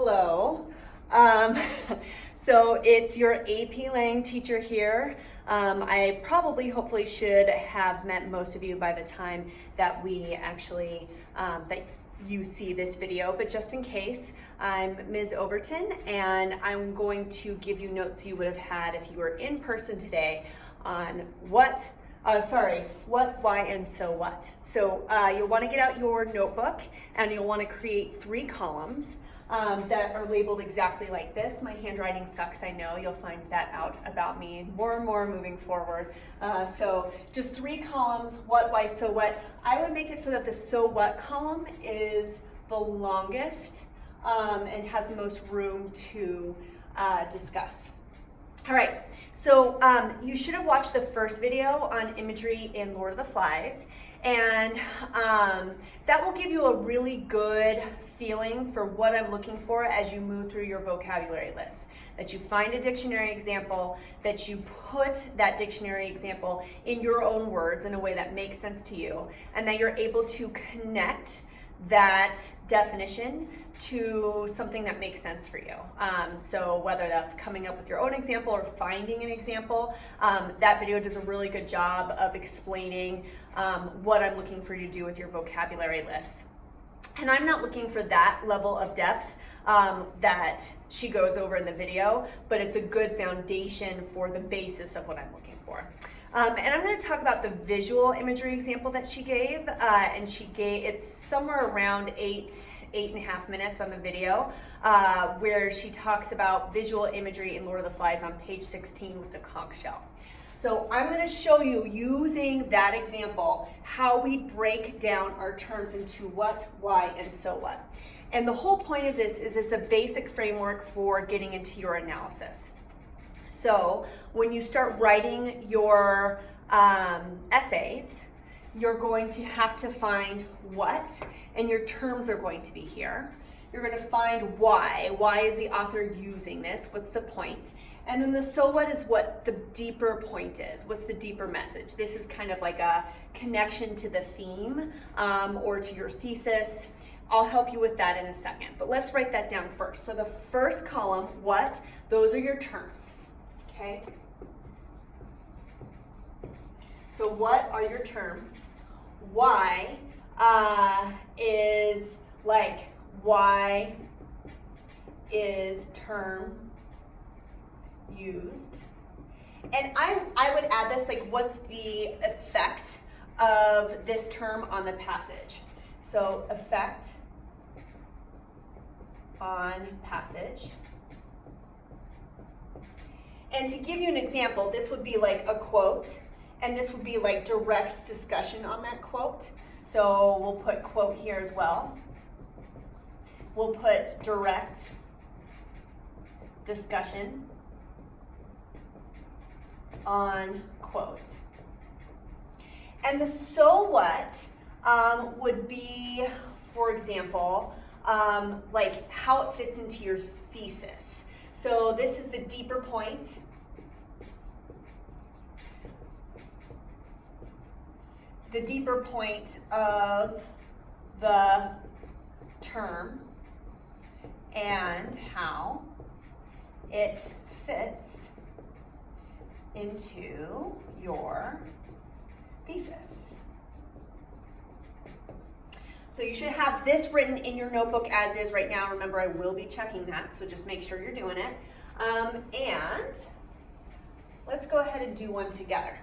Hello. Um, so it's your AP Lang teacher here. I probably, hopefully should have met most of you by the time that we actually, that you see this video, but just in case, I'm Ms. Overton and I'm going to give you notes you would have had if you were in person today on what, why, and so what. So you'll want to get out your notebook and you'll want to create 3 columns that are labeled exactly like this. My handwriting sucks, I know. You'll find that out about me more and more moving forward. So just 3 columns, what, why, so what. I would make it so that the so what column is the longest and has the most room to discuss. All right, so you should have watched the first video on imagery in Lord of the Flies, and that will give you a really good feeling for what I'm looking for as you move through your vocabulary list. That you find a dictionary example, that you put that dictionary example in your own words in a way that makes sense to you, and that you're able to connect that definition to something that makes sense for you. So whether that's coming up with your own example or finding an example, that video does a really good job of explaining what I'm looking for you to do with your vocabulary list. And I'm not looking for that level of depth that she goes over in the video, but it's a good foundation for the basis of what I'm looking for. And I'm going to talk about the visual imagery example that she gave, and it's somewhere around 8.5 minutes on the video, where she talks about visual imagery in Lord of the Flies on page 16 with the conch shell. So I'm going to show you, using that example, how we break down our terms into what, why, and so what. And the whole point of this is it's a basic framework for getting into your analysis. So when you start writing your essays, you're going to have to find what, and your terms are going to be here. You're going to find why. Why is the author using this? What's the point? And then the so what is what the deeper point is. What's the deeper message? This is kind of like a connection to the theme or to your thesis. I'll help you with that in a second, but let's write that down first. So the first column, what, those are your terms, okay? So what are your terms? Why is like, why is term used? And I would add this, like, what's the effect of this term on the passage? So effect on passage. And to give you an example, this would be like a quote, and this would be like direct discussion on that quote. So we'll put quote here as well. We'll put direct discussion on quote. And the so what would be, for example, like how it fits into your thesis. So this is the deeper point. The deeper point of the term and how it fits into your thesis. So you should have this written in your notebook as is right now. Remember, I will be checking that, so just make sure you're doing it. And let's go ahead and do one together.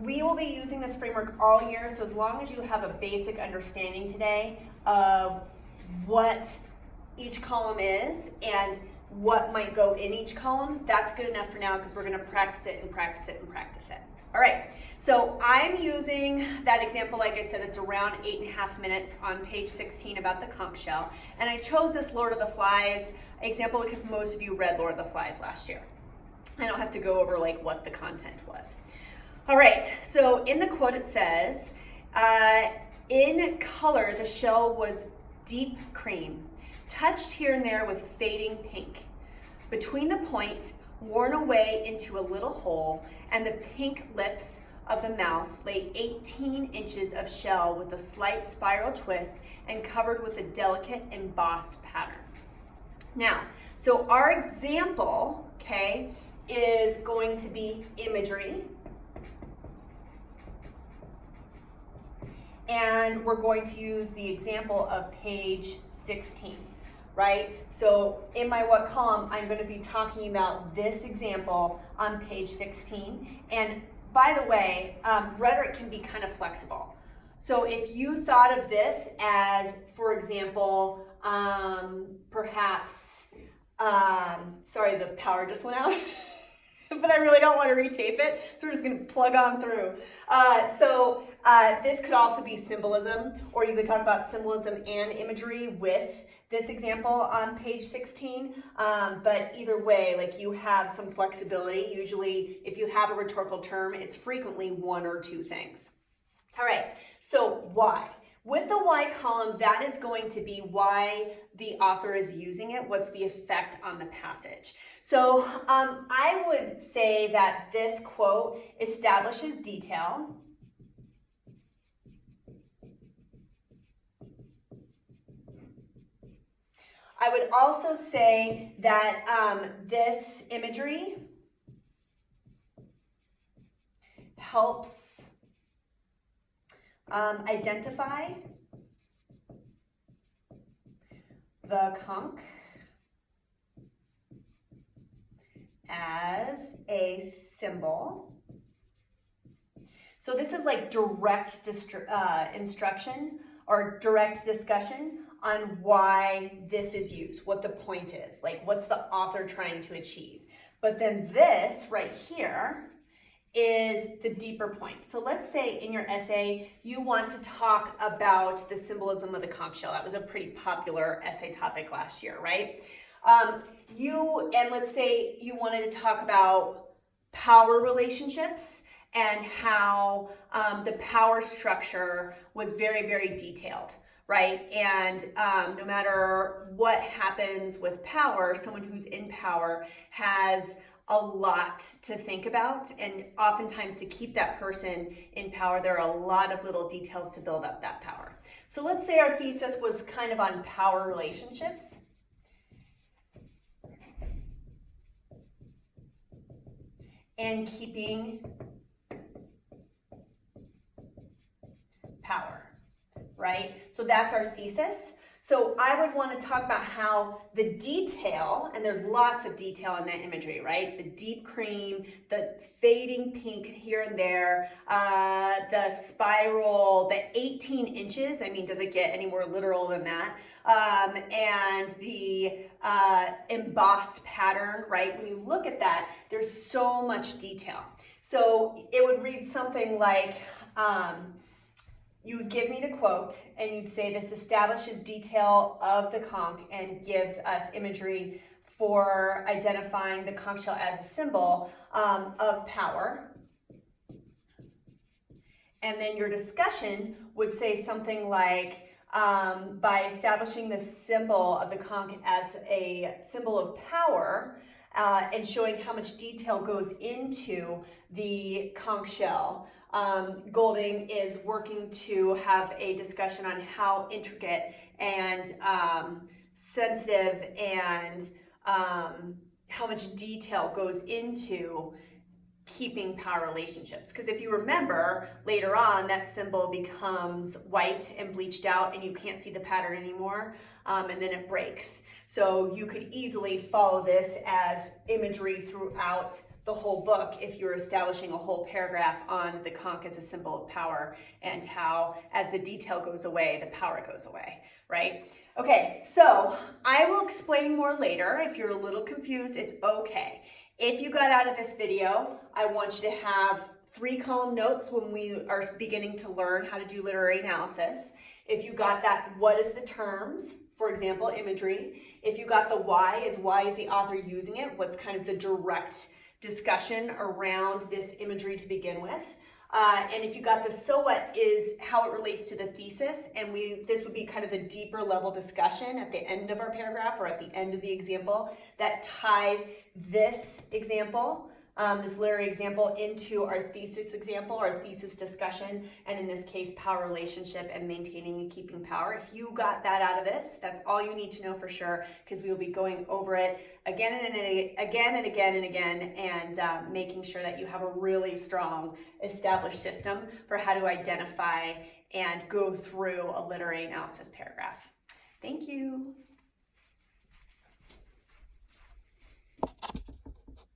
We will be using this framework all year, so as long as you have a basic understanding today of what each column is and what might go in each column, that's good enough for now because we're going to practice it and practice it and practice it. All right, so I'm using that example, like I said, it's around 8.5 minutes on page 16 about the conch shell. And I chose this Lord of the Flies example because most of you read Lord of the Flies last year. I don't have to go over like what the content was. All right, so in the quote it says, in color, the shell was deep cream, touched here and there with fading pink. Between the point, worn away into a little hole, and the pink lips of the mouth lay 18 inches of shell with a slight spiral twist and covered with a delicate embossed pattern. Now, so our example, okay, is going to be imagery. And we're going to use the example of page 16, right? So in my what column, I'm going to be talking about this example on page 16. And by the way, rhetoric can be kind of flexible. So if you thought of this as, for example, perhaps, sorry, the power just went out. But I really don't want to retape it, so we're just going to plug on through. This could also be symbolism, or you could talk about symbolism and imagery with this example on page 16. But either way, like, you have some flexibility. Usually, if you have a rhetorical term, it's frequently one or two things. All right, so why? With the why column, that is going to be why the author is using it. What's the effect on the passage? So I would say that this quote establishes detail. I would also say that this imagery helps identify the conch as a symbol. So this is like direct instruction or direct discussion on why this is used, what the point is, like what's the author trying to achieve. But then this right here is the deeper point. So let's say in your essay, you want to talk about the symbolism of the conch shell. That was a pretty popular essay topic last year, right? Let's say you wanted to talk about power relationships and how the power structure was very, very detailed, right? And no matter what happens with power, someone who's in power has a lot to think about, and oftentimes to keep that person in power, there are a lot of little details to build up that power. So let's say our thesis was kind of on power relationships. And keeping power, right? So that's our thesis. So I would want to talk about how the detail, and there's lots of detail in that imagery, right? The deep cream, the fading pink here and there, the spiral, the 18 inches. I mean, does it get any more literal than that? And the embossed pattern, right? When you look at that, there's so much detail. So it would read something like, you would give me the quote and you'd say, this establishes detail of the conch and gives us imagery for identifying the conch shell as a symbol of power. And then your discussion would say something like, by establishing the symbol of the conch as a symbol of power and showing how much detail goes into the conch shell, Golding is working to have a discussion on how intricate and sensitive and how much detail goes into keeping power relationships. Because if you remember, later on, that symbol becomes white and bleached out and you can't see the pattern anymore, and then it breaks. So you could easily follow this as imagery throughout the whole book if you're establishing a whole paragraph on the conch as a symbol of power and how, as the detail goes away, the power goes away, right? Okay, so I will explain more later. If you're a little confused, it's okay. If you got out of this video, I want you to have 3-column notes when we are beginning to learn how to do literary analysis. If you got that, what is the terms? For example, imagery. If you got the why is the author using it? What's kind of the direct discussion around this imagery to begin with. And if you got the so what is how it relates to the thesis, and this would be kind of the deeper level discussion at the end of our paragraph or at the end of the example that ties this example this literary example into our thesis example, our thesis discussion, and in this case, power relationship and maintaining and keeping power. If you got that out of this, that's all you need to know for sure, because we will be going over it again and again and again and again, and making sure that you have a really strong established system for how to identify and go through a literary analysis paragraph. Thank you.